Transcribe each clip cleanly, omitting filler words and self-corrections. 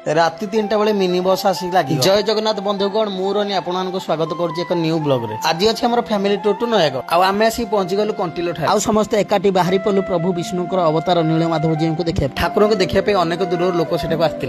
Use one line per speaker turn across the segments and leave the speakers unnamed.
राति 3टा बेले mini bus आसी लगी। जय जगन्नाथ बंधुगण मु रनी आपको स्वागत करुच्ची एक न्यू ब्लॉग रे। आज अच्छे आम फैमिली टूर टू नयागढ़ आम आसी पहुंची गलु कंटिलो ठार समस्त एकाठी बाहरी पलु प्रभु विष्णुकर अवतार नीलमाधव जी को देखा ठाकुर को देखा अनेक दूर लोक से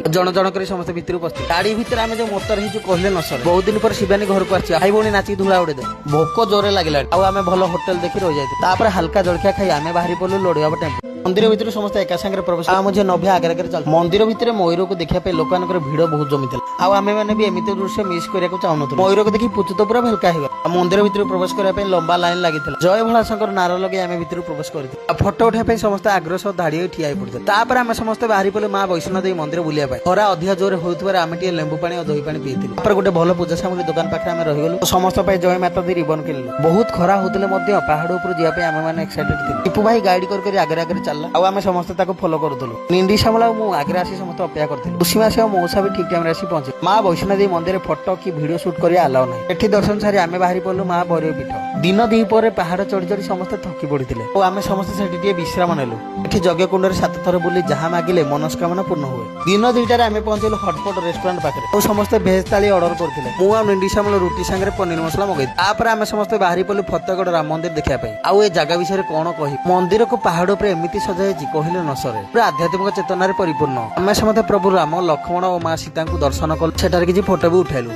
जन जन कर समस्त भितर पस्ती गाड़ी भितर आम जो मोटर ही कहले न सर बहुत दिन पर शिवानी घर को आसी भाई भौणी नाची धूला उड़े दे भोक जोरे लगे आम भल होटेल देखी रही जाते हल्का जलखिया खाई आम बाहरी पलु लड़वा टेम्पो मंदिर भितर समस्त एका सागर प्रवेश मुझे नभे आगे चल मंदिर भितर मयूर को देखा लोक भिड़ बहुत जमी था आम मैंने एमती दृश्य मिस करने चाहूँ मयूर को देखी पुचु तो पूरा भेलका हो मंदिर भितर प्रवेश करने लंबा लाइन लगी जय भोलाशंकर नारा लगे आम भितर प्रवेश कर फोटो उठाई समस्त आग्रह सह धाड़ी ठिया पड़ते आम समस्त बाहरी पड़े माँ वैष्णोदेवी मंदिर बुलाया खरा अधिक जोर होता आम लेंबू पानी और दही पानी पीते गोटे भल पूजा सामग्री दुकान पाखे आम रहीगलु समस्त जय माता दी रिबन किणलु बहुत खरा होते पहाड़ उपर जावाई आम मैंने एक्साइटेड थे टीपू भाई गाड़ी कर आगे आगे चलला आम समस्त फॉलो करूँ निंडी श्यामला आगे आसी समस्त अपेक्षा करते उसीमासी और मौसा भी ठीक टाइम आसी पहुंचे माँ वैष्णोदेवी मंदिर फोटो कि वीडियो शूट कर आलाव ना एठी दर्शन सारी आम बाहरी पड़ू माँ भैरव पीठ दिन दी पर पहाड़ चढ़ी चढ़ी समस्त थकी पड़ते आम समस्त से विश्राम नेलु एठी यज्ञ कुंड 7 थर बुली जहाँ मागिले मनस्कामना पूर्ण हुए दिन 2टार आम पहुंचलु हटपट रेस्टोरेंट पाखे समस्त भेज थाली ऑर्डर करते मुझे निंडी श्यामल रुटी सांगे पनीर मसला मगई आम समस्त बाहरी पड़ू फतेहगढ़ राम मंदिर देखा आउ ए जगह विषय कौन कह मंदिर को पहाड़ पर एमती सजाई कहले न सरे पूरा आध्यात्मिक चेतना परिपूर्ण आम समस्त प्रभु राम लक्ष्मण और माँ सीता को दर्शन कलु सेठार किसी फोटो भी उठेलु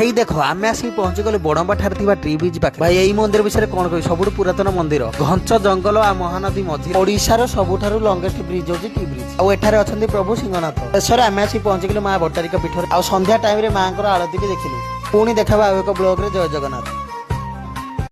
यही देख आम आसिक पहुंची गलु बड़म्बा ठार ट्री ब्रिज पाखे भाई यही मंदिर विषय कौन कह सब पुरातन मंदिर घंच जंगल आ महानदी मझी ओडिशार सबुठारु लंगेस्ट ब्रिज होची टी ब्रिज आउ एठारे अछंती प्रभु सिंहनाथ शेषरे आम आसिक पहुंची गलु माँ भट्टारिका पीठ आ संध्या टाइम रे माँ आरती भी देखिलु पुणी देखा एक ब्लॉग रे जय जगन्नाथ।